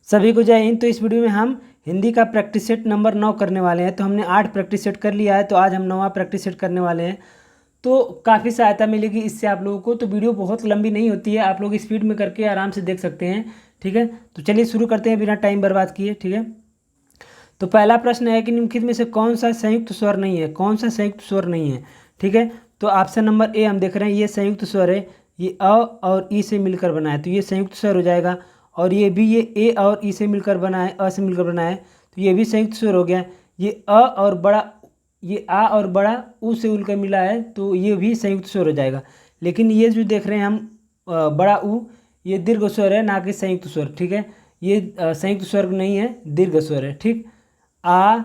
सभी को जय हिंद। तो इस वीडियो में हम हिंदी का प्रैक्टिस सेट नंबर 9 करने वाले हैं। तो हमने 8 प्रैक्टिस सेट कर लिया है, तो आज हम 9वां प्रैक्टिस सेट करने वाले हैं। तो काफ़ी सहायता मिलेगी इससे आप लोगों को। तो वीडियो बहुत लंबी नहीं होती है, आप लोग स्पीड में करके आराम से देख सकते हैं। ठीक है, तो चलिए शुरू करते हैं बिना टाइम बर्बाद किए। ठीक है, तो पहला प्रश्न है कि निम्नलिखित में से कौन सा संयुक्त स्वर नहीं है, कौन सा संयुक्त स्वर नहीं है। ठीक है, तो ऑप्शन नंबर ए हम देख रहे हैं, ये संयुक्त स्वर है, ये अ और ई से मिलकर बना है, तो ये संयुक्त स्वर हो जाएगा। और ये भी ये ए और ई से मिलकर बना है, अ से मिलकर बना है, तो ये भी संयुक्त स्वर हो गया। ये अ और बड़ा, ये आ और बड़ा ऊ से मिलकर मिला है, तो ये भी संयुक्त स्वर हो जाएगा। लेकिन ये जो देख रहे हैं हम बड़ा ऊ, ये दीर्घ स्वर है, ना कि संयुक्त स्वर। ठीक है, ये संयुक्त स्वर नहीं है, दीर्घ स्वर है। ठीक, आ,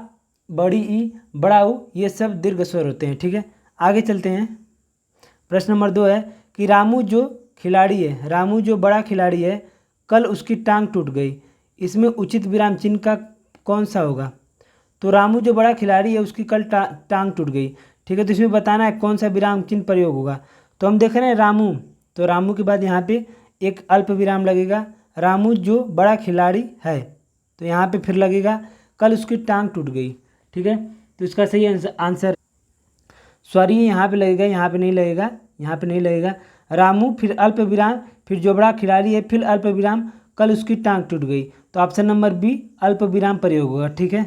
बड़ी ई, बड़ा ऊ, ये सब दीर्घ स्वर होते हैं। ठीक है, आगे चलते हैं। प्रश्न नंबर 2 है कि रामू जो खिलाड़ी है, रामू जो बड़ा खिलाड़ी है, कल उसकी टांग टूट गई, इसमें उचित विराम चिन्ह का कौन सा होगा। तो रामू जो बड़ा खिलाड़ी है, उसकी कल टांग टूट गई। ठीक है, तो इसमें बताना है कौन सा विराम चिन्ह प्रयोग होगा। तो हम देख रहे हैं रामू, तो रामू के बाद यहाँ पे एक अल्प विराम लगेगा। रामू जो बड़ा खिलाड़ी है, तो यहाँ पे फिर लगेगा कल उसकी टांग टूट गई। ठीक है, तो इसका सही आंसर सॉरी यहाँ पे लगेगा, यहाँ पे नहीं लगेगा, यहाँ पे नहीं लगेगा। रामू फिर अल्प विराम, फिर जो बड़ा खिलाड़ी है, फिर अल्प विराम, कल उसकी टांग टूट गई, तो ऑप्शन नंबर बी अल्प विराम प्रयोग होगा। ठीक है,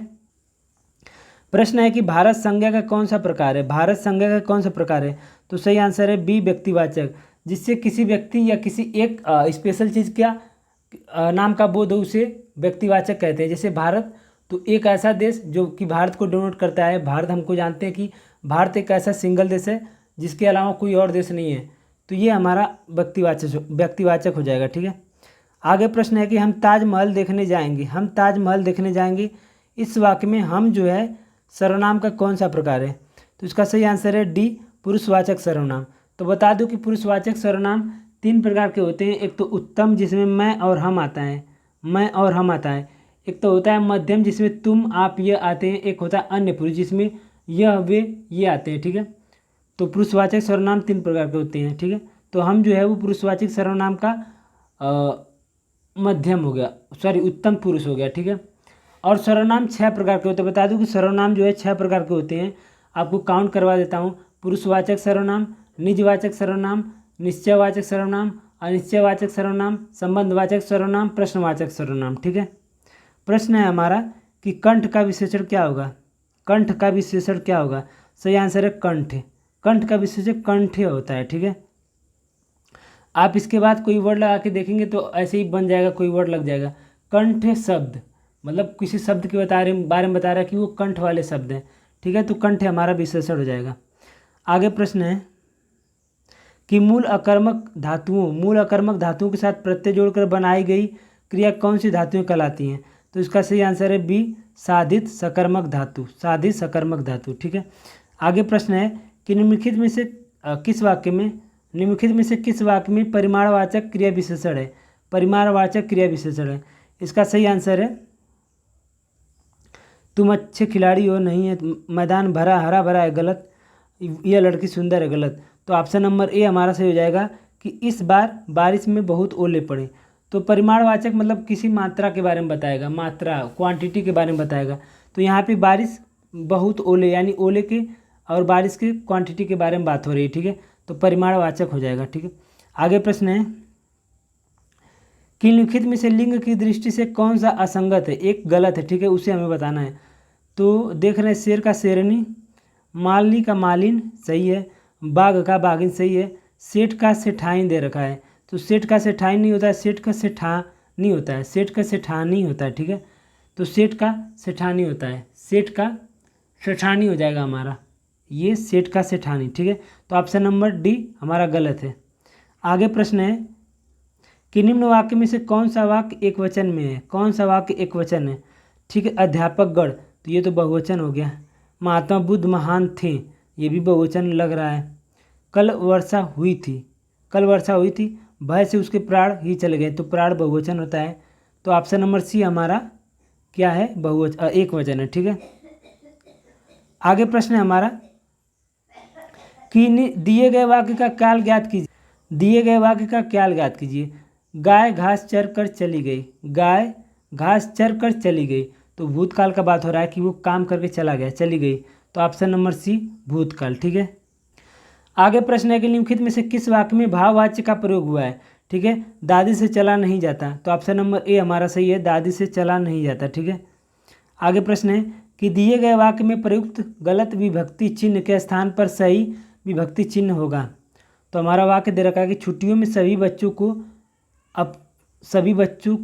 प्रश्न है कि भारत संज्ञा का कौन सा प्रकार है, भारत संज्ञा का कौन सा प्रकार है। तो सही आंसर है बी व्यक्तिवाचक, जिससे किसी व्यक्ति या किसी एक स्पेशल चीज़ का नाम का बोध हो, उसे व्यक्तिवाचक कहते हैं। जैसे भारत, तो एक ऐसा देश जो कि भारत को डिनोट करता है। भारत, हमको जानते हैं कि भारत एक ऐसा सिंगल देश है जिसके अलावा कोई और देश नहीं है, तो ये हमारा व्यक्तिवाचक हो जाएगा। ठीक है, आगे प्रश्न है कि हम ताजमहल देखने जाएंगे, हम ताजमहल देखने जाएंगे, इस वाक्य में हम जो है सर्वनाम का कौन सा प्रकार है। तो इसका सही आंसर है डी पुरुषवाचक सर्वनाम। तो बता दूं कि पुरुषवाचक सर्वनाम 3 प्रकार के होते हैं। एक तो उत्तम, जिसमें मैं और हम आता है, मैं और हम आता है। एक तो होता है मध्यम, जिसमें तुम आप ये आते हैं। एक होता है अन्य पुरुष, जिसमें यह वे ये आते हैं। ठीक है, तो पुरुषवाचक सर्वनाम 3 प्रकार के होते हैं। ठीक है, तो हम जो है वो पुरुषवाचक सर्वनाम का मध्यम हो गया, सॉरी उत्तम पुरुष हो गया। ठीक है, और सर्वनाम 6 प्रकार के होते हैं। बता दूं कि सर्वनाम जो है 6 प्रकार के होते हैं, आपको काउंट करवा देता हूँ। पुरुषवाचक सर्वनाम, निजवाचक सर्वनाम, निश्चयवाचक सर्वनाम, अनिश्चयवाचक सर्वनाम, संबंधवाचक सर्वनाम, प्रश्नवाचक सर्वनाम। ठीक है, प्रश्न है हमारा कि कंठ का विशेषण क्या होगा, कंठ का विशेषण क्या होगा। सही आंसर है कंठ, कंठ का विशेषण कंठ होता है। ठीक है, आप इसके बाद कोई वर्ड लगा के देखेंगे तो ऐसे ही बन जाएगा, कोई वर्ड लग जाएगा। कंठ शब्द मतलब किसी शब्द के बारे में बता रहा है कि वो कंठ वाले शब्द हैं। ठीक है, तो कंठ हमारा विशेषण हो जाएगा। आगे प्रश्न है कि मूल अकर्मक धातुओं के साथ प्रत्यय जोड़कर बनाई गई क्रिया कौन सी धातुएं कहलाती हैं। तो इसका सही आंसर है बी साधित सकर्मक धातु, साधित सकर्मक धातु। ठीक है, आगे प्रश्न है कि निम्नलिखित में से किस वाक्य में परिमाणवाचक क्रिया विशेषण है, परिमाणवाचक क्रिया विशेषण है। इसका सही आंसर है तुम अच्छे खिलाड़ी हो, नहीं है, मैदान भरा हरा भरा है, गलत, यह लड़की सुंदर है, गलत। तो ऑप्शन नंबर ए हमारा सही हो जाएगा कि इस बार बारिश में बहुत ओले पड़े। तो परिमाणवाचक मतलब किसी मात्रा के बारे में बताएगा, मात्रा क्वांटिटी के बारे में बताएगा। तो यहाँ पे बारिश, बहुत ओले, यानी ओले के और बारिश के क्वांटिटी के बारे में बात हो रही है। ठीक है, तो परिमाणवाचक हो जाएगा। ठीक है, आगे प्रश्न है कि निम्नलिखित में से लिंग की दृष्टि से कौन सा असंगत है, एक गलत है। ठीक है, उसे हमें बताना है। तो देख रहे हैं शेर का शेरनी, मालिनी का मालिन सही है, बाघ का बाघिन सही है, सेठ का सेठाइन दे रखा है। तो सेठ का सेठाइन नहीं होता है, सेठ का सेठा नहीं होता है, सेठ का सेठानी होता है। ठीक है, तो सेठ का सेठानी होता है, सेठ का सेठानी हो जाएगा हमारा, ये सेठ का सेठानी। ठीक है, तो ऑप्शन नंबर डी हमारा गलत है। आगे प्रश्न है कि निम्न वाक्य में से कौन सा वाक्य एक वचन में है, कौन सा वाक्य एक वचन है। ठीक है, अध्यापक गण, तो ये तो बहुवचन हो गया। महात्मा बुद्ध महान थे, ये भी बहुवचन लग रहा है। कल वर्षा हुई थी, कल वर्षा हुई थी, भय से उसके प्राण ही चले गए, तो प्राण बहुवचन होता है। तो ऑप्शन नंबर सी हमारा क्या है, बहुवचन, एक वचन है। ठीक है, आगे प्रश्न है हमारा कि दिए गए वाक्य का काल ज्ञात कीजिए, दिए गए वाक्य का काल ज्ञात कीजिए। गाय घास चर कर चली गई, गाय घास चर कर चली गई। तो भूतकाल का बात हो रहा है कि वो काम करके चला गया, चली गई। तो ऑप्शन नंबर सी भूतकाल। ठीक है। आगे प्रश्न है कि निम्नलिखित में से किस वाक्य में भाववाच्य का प्रयोग हुआ है। ठीक है। दादी से चला नहीं जाता। तो ऑप्शन नंबर ए हमारा सही है, दादी से चला नहीं जाता। ठीक है। आगे प्रश्न है कि दिए गए वाक्य में प्रयुक्त गलत विभक्ति चिन्ह के स्थान पर सही विभक्ति चिन्ह होगा। तो हमारा वाक्य दे रखा है कि छुट्टियों में सभी बच्चों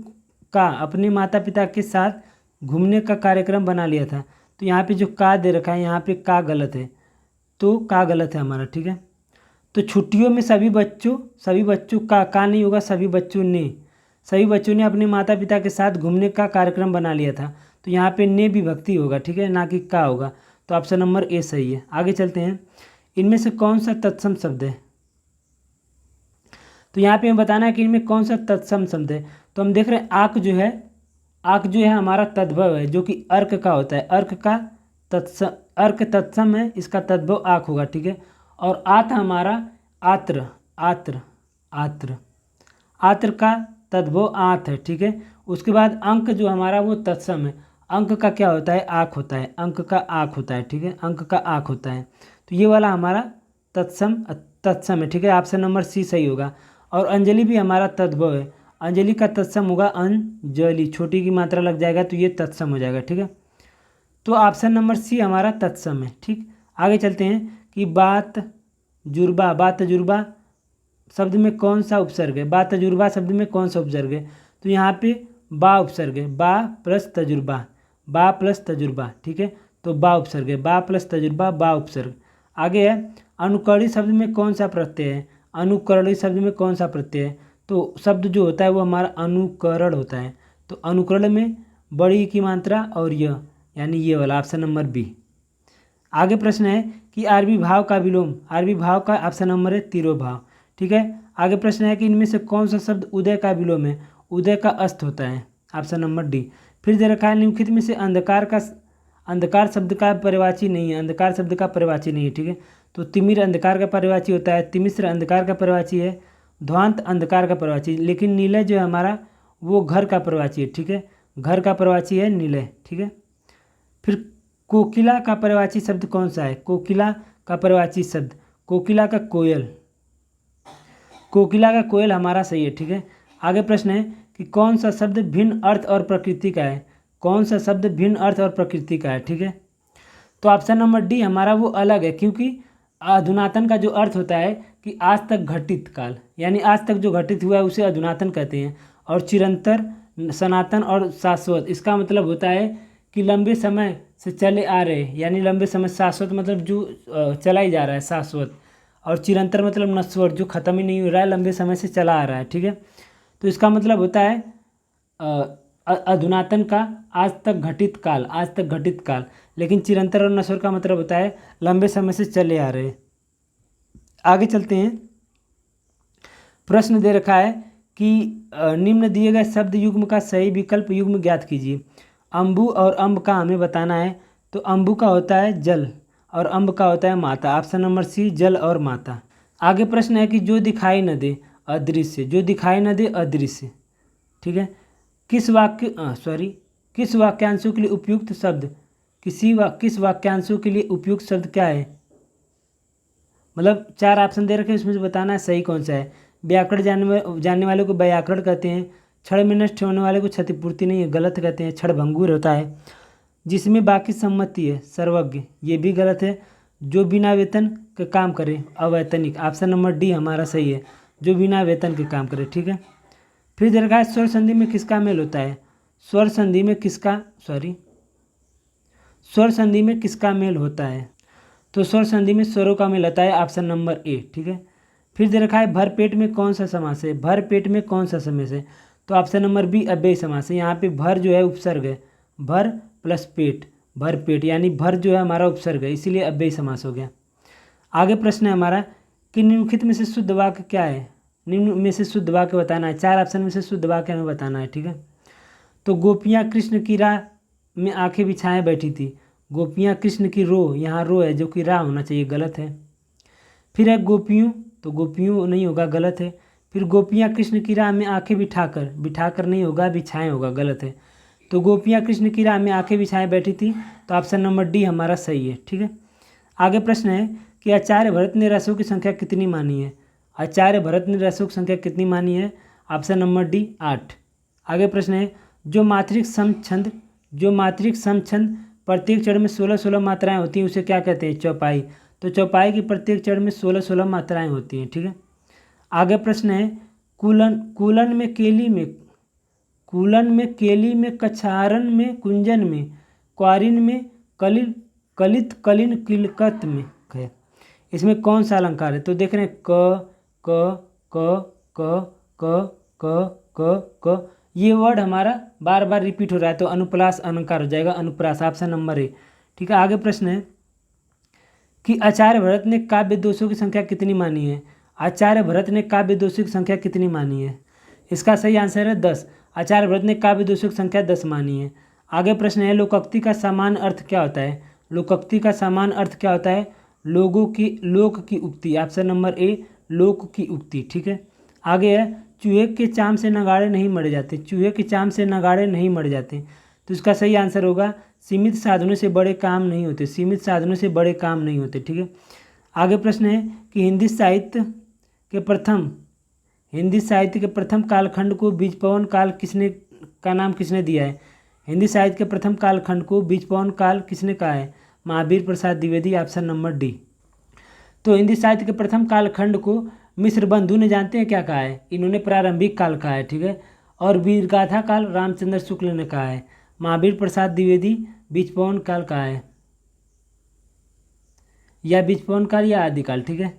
का अपने माता पिता के साथ घूमने का कार्यक्रम बना लिया था। तो यहाँ पे जो का दे रखा है, यहाँ पे का गलत है, तो का गलत है हमारा। ठीक है। तो छुट्टियों में सभी बच्चों का नहीं होगा, सभी बच्चों ने अपने माता पिता के साथ घूमने का कार्यक्रम बना लिया था। तो यहाँ पे ने विभक्ति होगा। ठीक है, ना कि का होगा। तो ऑप्शन नंबर ए सही है। आगे चलते हैं, इनमें से कौन सा तत्सम शब्द है। तो यहाँ पे हमें बताना है कि इनमें कौन सा तत्सम शब्द है। तो हम देख रहे हैं आक जो है हमारा तद्भव है, जो कि अर्क का होता है। अर्क तत्सम है, इसका तद्भव आक होगा। ठीक है। और आत हमारा आत्र का तद्भव आत है। ठीक है। उसके बाद अंक जो हमारा वो तत्सम है, अंक का क्या होता है, आँख होता है, अंक का आँख होता है। ठीक है, अंक का आँख होता है। तो ये वाला हमारा तत्सम है। ठीक है, ऑप्शन नंबर सी सही होगा। और अंजलि भी हमारा तद्भव है, अंजलि का तत्सम होगा अंजलि, छोटी की मात्रा लग जाएगा तो ये तत्सम हो जाएगा। ठीक है, तो ऑप्शन नंबर सी हमारा तत्सम है। ठीक, आगे चलते हैं कि बात तजुर्बा शब्द में कौन सा उपसर्ग है। बात तजुर्बा शब्द में कौन सा उपसर्ग है। तो यहाँ पे बा उपसर्ग है, बा प्लस तजुर्बा। ठीक है, तो बा उपसर्ग है, बा प्लस तजुर्बा बा उपसर्ग। आगे है अनुकरणीय शब्द में कौन सा प्रत्यय है। अनुकरणीय शब्द में कौन सा प्रत्यय है। तो शब्द जो होता है वो हमारा अनुकरण होता है। तो अनुकरण में बड़ी की मात्रा और य, यानी ये वाला ऑप्शन नंबर बी। आगे प्रश्न है कि आरबी भाव का विलोम, आरबी भाव का ऑप्शन नंबर है तिरोभाव। ठीक है, आगे प्रश्न है कि इनमें से कौन सा शब्द उदय का विलोम है। उदय का अस्त होता है, ऑप्शन नंबर डी। फिर दे रखा है निम्नलिखित में से अंधकार शब्द का पर्यायवाची नहीं है, अंधकार शब्द का पर्यायवाची नहीं है। ठीक है, तो तिमिर अंधकार का पर्यायवाची होता है, तिमिश्र अंधकार का पर्यायवाची है, ध्वांत अंधकार का पर्यायवाची। लेकिन नीलय जो है हमारा वो घर का पर्यायवाची है। ठीक है, घर का पर्यायवाची है नीलय। ठीक है, फिर कोकिला का पर्यायवाची शब्द कौन सा है। कोकिला का पर्यायवाची शब्द, कोकिला का कोयल, कोकिला का कोयल हमारा सही है। ठीक है, आगे प्रश्न है कि कौन सा शब्द भिन्न अर्थ और प्रकृति का है। कौन सा शब्द भिन्न अर्थ और प्रकृति का है। ठीक है, तो ऑप्शन नंबर डी हमारा वो अलग है, क्योंकि अधुनातन का जो अर्थ होता है कि आज तक घटित काल, यानी आज तक जो घटित हुआ है उसे अधुनातन कहते हैं। और चिरंतर, सनातन और शाश्वत, इसका मतलब होता है कि लंबे समय से चले आ रहे, यानी लंबे समय, शाश्वत मतलब जो चला ही जा रहा है, शाश्वत। और चिरंतर मतलब नश्वर, जो ख़त्म ही नहीं हो रहा है, लंबे समय से चला आ रहा है। ठीक है, तो इसका मतलब होता है अधुनातन का आज तक घटित काल, लेकिन चिरंतर और नश्वर का मतलब होता है लंबे समय से चले आ रहे। आगे चलते हैं, प्रश्न दे रखा है कि निम्न दिए गए शब्द युग्म का सही विकल्प युग्म ज्ञात कीजिए। अम्बु और अम्ब का हमें बताना है। तो अम्बु का होता है जल और अम्ब का होता है माता, ऑप्शन नंबर सी जल और माता। आगे प्रश्न है कि जो दिखाई न दे अदृश्य, जो दिखाई न दे अदृश्य। ठीक है, किस वाक्यांशों के लिए उपयुक्त शब्द, किस वाक्यांशों के लिए उपयुक्त शब्द क्या है। मतलब 4 ऑप्शन दे रखे हैं, उसमें से बताना है सही कौन सा है। व्याकरण जानने वाले को व्याकरण कहते हैं, क्षण में नष्ट होने वाले को क्षतिपूर्ति नहीं है, गलत कहते हैं, क्षण भंगुर होता है। जिसमें बाकी सम्मति है सर्वज्ञ, ये भी गलत है। जो बिना वेतन के काम करे अवैतनिक, ऑप्शन नंबर डी हमारा सही है, जो बिना वेतन के काम करे। ठीक है, फिर दे रखा है स्वर संधि में किसका मेल होता है। स्वर संधि में किसका मेल होता है। तो स्वर संधि में स्वरों का मेल होता है, ऑप्शन नंबर ए। ठीक है, फिर दे रखा है भरपेट में कौन सा समास है। भरपेट में कौन सा समास है। तो ऑप्शन नंबर बी अव्ययी समास है। यहाँ पे भर जो है उपसर्ग है, भर प्लस पेट, भरपेट, यानी भर जो है हमारा उपसर्ग है, इसीलिए अव्ययी समास हो गया। आगे प्रश्न है हमारा कि निम्नलिखित में से शुद्ध वाक्य क्या है। निम्न में से शुद्ध वाक्य बताना है, 4 ऑप्शन में से शुद्ध वाक्य हमें बताना है। ठीक है, तो गोपियाँ कृष्ण की राह में आंखें बिछाए बैठी थी। गोपियाँ कृष्ण की रो, यहाँ रो है जो कि राह होना चाहिए, गलत है। फिर है गोपियों, तो गोपियों नहीं होगा, गलत है। फिर गोपियाँ कृष्ण की राह में आंखें बिठाकर, बिठाकर नहीं होगा, बिछाएं होगा, गलत है। तो गोपियाँ कृष्ण की राह में आंखें बिछाए बैठी थी, तो ऑप्शन नंबर डी हमारा सही है। ठीक है, आगे प्रश्न है कि आचार्य भरत ने रसों की संख्या कितनी मानी है। आचार्य भरत ने रसों की संख्या कितनी मानी है, ऑप्शन नंबर डी 8। आगे प्रश्न है जो मात्रिक समछंद, जो मात्रिक समछंद प्रत्येक चरण में 16-16 मात्राएं होती हैं उसे क्या कहते हैं, चौपाई। तो चौपाई की प्रत्येक चरण में 16-16 मात्राएं होती हैं। ठीक है, आगे प्रश्न है कूलन, कूलन में केली में, कूलन में केली में, कछारन में, कुंजन में, क्वारिन में, कलिल कलित कलिन किलकत में है, इसमें कौन सा अलंकार है। तो देख रहे हैं क क क क क क क क, ये वर्ड हमारा बार बार रिपीट हो रहा है, तो अनुप्रास अलंकार हो जाएगा, अनुप्रास, ऑप्शन नंबर ए। ठीक है, आगे प्रश्न है कि आचार्य भरत ने काव्य दोषों की संख्या कितनी मानी है। आचार्य भरत ने काव्य दोषों की संख्या कितनी मानी है, इसका सही आंसर है 10। आचार्य भरत ने काव्य दोषों की संख्या 10 मानी है। आगे प्रश्न है लोकोक्ति का सामान्य अर्थ क्या होता है। लोकोक्ति का सामान्य अर्थ क्या होता है, लोगों की, लोक की उक्ति, ऑप्शन नंबर ए, लोक की उक्ति। ठीक है, आगे है चूहे के चाम से नगाड़े नहीं मरे जाते, चूहे के चाम से नगाड़े नहीं मरे जाते, तो इसका सही आंसर होगा सीमित साधनों से बड़े काम नहीं होते, सीमित साधनों से बड़े काम नहीं होते। ठीक है, आगे प्रश्न है कि हिंदी साहित्य के प्रथम कालखंड को बीजपवन काल किसने का नाम किसने दिया है। हिंदी साहित्य के प्रथम कालखंड को बीजपवन काल किसने कहा है, Mahavir Prasad Dwivedi, option number D. तो हिंदी साहित्य के प्रथम कालखंड को मिश्र बंधु ने जानते हैं क्या कहा है, इन्होंने प्रारंभिक काल कहा है। ठीक है, और वीरगाथा काल रामचंद्र शुक्ल ने कहा है, महावीर प्रसाद द्विवेदी बीजपवन काल कहा है, या बीजपवन काल या आदिकाल। ठीक है,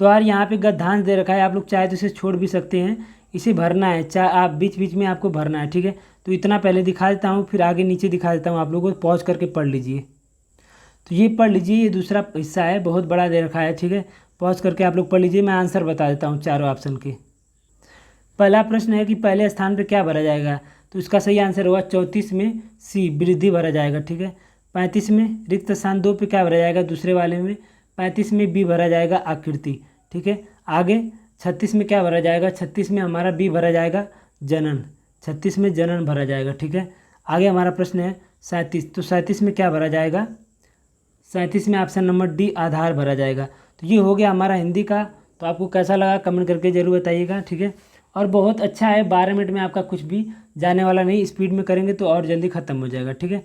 तो यार यहाँ पे गद्यांश दे रखा है, आप लोग चाहे तो इसे छोड़ भी सकते हैं, इसे भरना है, चाहे आप बीच बीच में आपको भरना है। ठीक है, तो इतना पहले दिखा देता हूँ, फिर आगे नीचे दिखा देता हूँ, आप लोगों को पॉज करके पढ़ लीजिए। तो ये पढ़ लीजिए, ये दूसरा हिस्सा है, बहुत बड़ा दे रखा है। ठीक है, पॉज करके आप लोग पढ़ लीजिए, मैं आंसर बता देता हूँ चारों ऑप्शन के। पहला प्रश्न है कि पहले स्थान पर क्या भरा जाएगा, तो इसका सही आंसर होगा 34 में सी, वृद्धि भरा जाएगा। ठीक है, 35 में रिक्त स्थान 2 पे क्या भरा जाएगा, दूसरे वाले में 35 में बी भरा जाएगा, आकृति। ठीक है, आगे 36 में क्या भरा जाएगा, 36 में हमारा बी भरा जाएगा, जनन, 36 में जनन भरा जाएगा। ठीक है, आगे हमारा प्रश्न है 37, तो 37 में क्या भरा जाएगा, 37 में ऑप्शन नंबर डी, आधार भरा जाएगा। तो ये हो गया हमारा हिंदी का। तो आपको कैसा लगा कमेंट करके ज़रूर बताइएगा। ठीक है, और बहुत अच्छा है, 12 मिनट में आपका कुछ भी जाने वाला नहीं, स्पीड में करेंगे तो और जल्दी ख़त्म हो जाएगा। ठीक है।